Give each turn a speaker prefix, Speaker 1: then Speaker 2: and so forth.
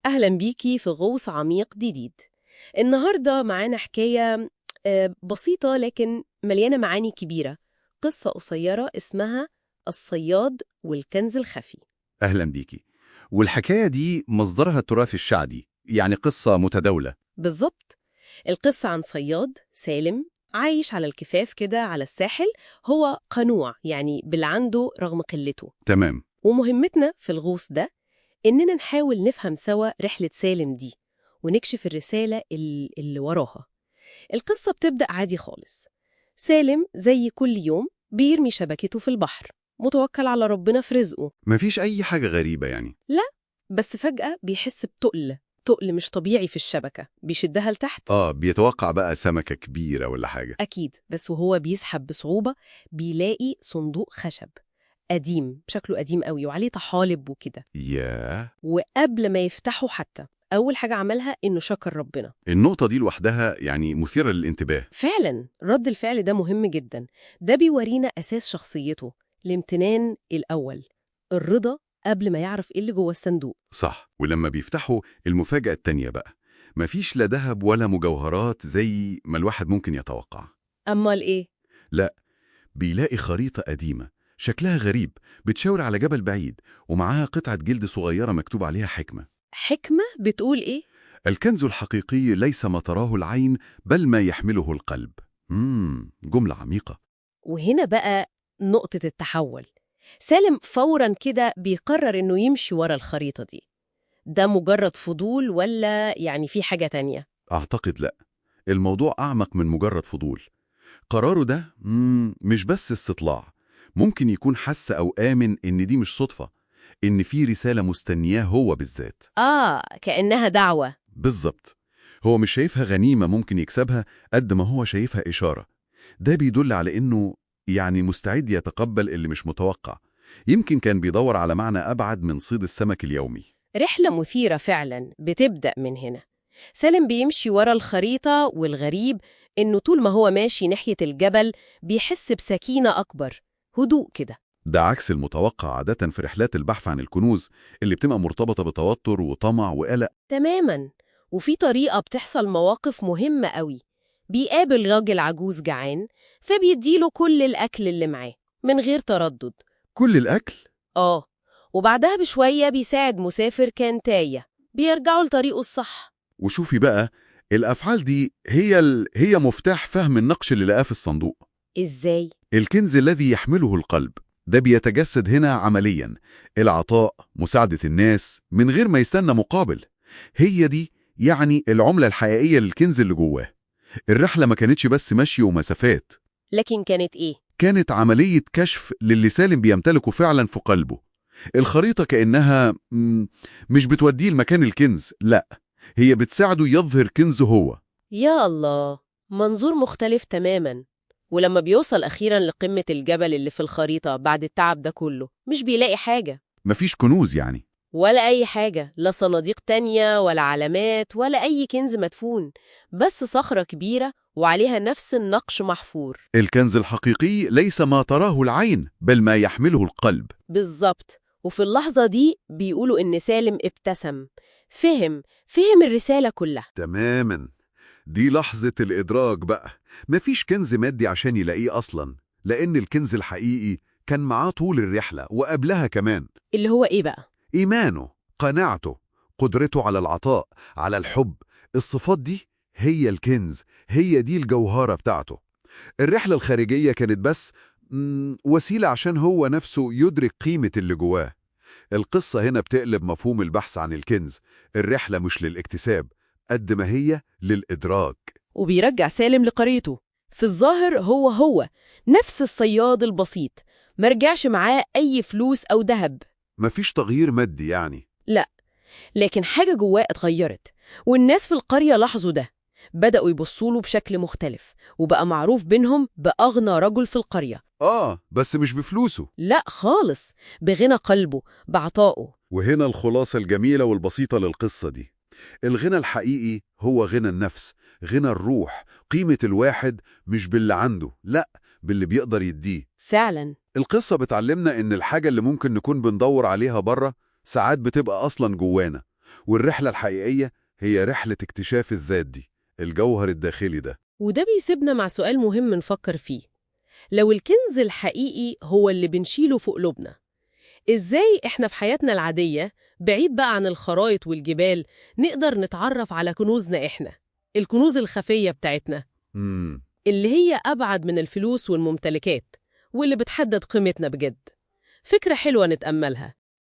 Speaker 1: أهلا بيكي في غوص عميق جديد. النهاردة معانا حكاية بسيطة لكن مليانة معاني كبيرة. قصة قصيرة اسمها الصياد والكنز الخفي.
Speaker 2: أهلا بيكي. والحكاية دي مصدرها التراث الشعبي، يعني قصة متداولة.
Speaker 1: بالظبط. القصة عن صياد سالم عايش على الكفاف كده على الساحل. هو قنوع يعني باللي عنده رغم قلته.
Speaker 2: تمام.
Speaker 1: ومهمتنا في الغوص ده إننا نحاول نفهم سوا رحلة سالم دي ونكشف الرسالة اللي وراها. القصة بتبدأ عادي خالص. سالم زي كل يوم بيرمي شبكته في البحر، متوكل على ربنا في رزقه.
Speaker 2: مفيش أي حاجة غريبة يعني.
Speaker 1: لا، بس فجأة بيحس بتقل مش طبيعي في الشبكة، بيشدها لتحت.
Speaker 2: بيتوقع بقى سمكة كبيرة ولا حاجة.
Speaker 1: أكيد، بس وهو بيسحب بصعوبة بيلاقي صندوق خشب قديم، شكله قديم قوي وعليه طحالب وكده.
Speaker 2: ياه.
Speaker 1: وقبل ما يفتحه حتى أول حاجة عملها إنه شكر ربنا.
Speaker 2: النقطة دي لوحدها يعني مثيرة للانتباه.
Speaker 1: فعلا رد الفعل ده مهم جدا. ده بيورينا أساس شخصيته، الامتنان الأول، الرضا قبل ما يعرف إيه اللي جوه الصندوق.
Speaker 2: صح. ولما بيفتحوا المفاجأة التانية بقى، مفيش لا ذهب ولا مجوهرات زي ما الواحد ممكن يتوقع.
Speaker 1: أمال إيه؟
Speaker 2: لا، بيلاقي خريطة قديمة شكلها غريب بتشاور على جبل بعيد، ومعاها قطعة جلد صغيرة مكتوب عليها حكمة.
Speaker 1: حكمة بتقول إيه؟
Speaker 2: الكنز الحقيقي ليس ما تراه العين، بل ما يحمله القلب. جملة عميقة.
Speaker 1: وهنا بقى نقطة التحول. سالم فوراً كده بيقرر إنه يمشي ورا الخريطة دي. ده مجرد فضول ولا يعني في حاجة تانية؟
Speaker 2: أعتقد لا، الموضوع أعمق من مجرد فضول. قراره ده مش بس استطلاع، ممكن يكون حس أو آمن إن دي مش صدفة، إن في رسالة مستنياه هو بالذات.
Speaker 1: كأنها دعوة.
Speaker 2: بالظبط. هو مش شايفها غنيمة ممكن يكسبها قد ما هو شايفها إشارة. ده بيدل على إنه يعني مستعد يتقبل اللي مش متوقع. يمكن كان بيدور على معنى أبعد من صيد السمك اليومي.
Speaker 1: رحلة مثيرة فعلاً بتبدأ من هنا. سالم بيمشي ورا الخريطة، والغريب إنه طول ما هو ماشي ناحية الجبل بيحس بسكينة أكبر، هدوء كده.
Speaker 2: ده عكس المتوقع عادة في رحلات البحث عن الكنوز اللي بتبقى مرتبطة بتوتر وطمع وقلق.
Speaker 1: تماماً. وفي طريقة بتحصل مواقف مهمة قوي. بيقابل راجل عجوز جعان، فبيديله كل الأكل اللي معاه من غير تردد.
Speaker 2: كل الأكل؟
Speaker 1: وبعدها بشوية بيساعد مسافر كان تايه، بيرجعوا لطريقه الصح.
Speaker 2: وشوفي بقى، الأفعال دي هي مفتاح فهم النقش اللي لقاه في الصندوق.
Speaker 1: إزاي؟
Speaker 2: الكنز الذي يحمله القلب ده بيتجسد هنا عملياً. العطاء، مساعدة الناس من غير ما يستنى مقابل، هي دي يعني العملة الحقيقية للكنز اللي جواه. الرحلة ما كانتش بس مشي ومسافات،
Speaker 1: لكن كانت إيه؟
Speaker 2: كانت عملية كشف للي سالم بيمتلكه فعلاً في قلبه. الخريطة كأنها مش بتوديه لمكان الكنز، لا، هي بتساعده يظهر كنزه هو.
Speaker 1: يا الله، منظور مختلف تماماً. ولما بيوصل أخيراً لقمة الجبل اللي في الخريطة بعد التعب ده كله، مش بيلاقي حاجة.
Speaker 2: مفيش كنوز يعني.
Speaker 1: ولا أي حاجة، لا صناديق تانية ولا علامات ولا أي كنز مدفون، بس صخرة كبيرة وعليها نفس النقش محفور.
Speaker 2: الكنز الحقيقي ليس ما تراه العين، بل ما يحمله القلب.
Speaker 1: بالظبط. وفي اللحظة دي بيقولوا إن سالم ابتسم، فهم الرسالة كلها.
Speaker 2: تماماً. دي لحظة الإدراك بقى. مفيش كنز مادي عشان يلاقيه أصلاً، لأن الكنز الحقيقي كان معاه طول الرحلة وقبلها كمان.
Speaker 1: اللي هو إيه بقى؟
Speaker 2: إيمانه، قناعته، قدرته على العطاء، على الحب. الصفات دي هي الكنز، هي دي الجوهرة بتاعته. الرحلة الخارجية كانت بس وسيلة عشان هو نفسه يدرك قيمة اللي جواه. القصة هنا بتقلب مفهوم البحث عن الكنز. الرحلة مش للاكتساب قد ما هي للإدراك.
Speaker 1: وبيرجع سالم لقريته. في الظاهر هو نفس الصياد البسيط، مرجعش معاه أي فلوس أو ذهب.
Speaker 2: مفيش تغيير مادي يعني.
Speaker 1: لا، لكن حاجة جواه اتغيرت، والناس في القرية لاحظوا ده. بدأوا يبصوله بشكل مختلف، وبقى معروف بينهم بأغنى رجل في القرية.
Speaker 2: بس مش بفلوسه.
Speaker 1: لا خالص، بغنى قلبه، بعطائه.
Speaker 2: وهنا الخلاصة الجميلة والبسيطة للقصة دي. الغنى الحقيقي هو غنى النفس، غنى الروح. قيمة الواحد مش باللي عنده، لا، باللي بيقدر يديه.
Speaker 1: فعلا.
Speaker 2: القصة بتعلمنا إن الحاجة اللي ممكن نكون بندور عليها بره ساعات بتبقى أصلا جوانا. والرحلة الحقيقية هي رحلة اكتشاف الذات دي، الجوهر الداخلي ده.
Speaker 1: وده بيسيبنا مع سؤال مهم نفكر فيه. لو الكنز الحقيقي هو اللي بنشيله في قلوبنا، إزاي إحنا في حياتنا العادية بعيد بقى عن الخرايط والجبال نقدر نتعرف على كنوزنا إحنا، الكنوز الخفية بتاعتنا
Speaker 2: مم.
Speaker 1: اللي هي أبعد من الفلوس والممتلكات واللي بتحدد قيمتنا بجد؟ فكرة حلوة نتأملها.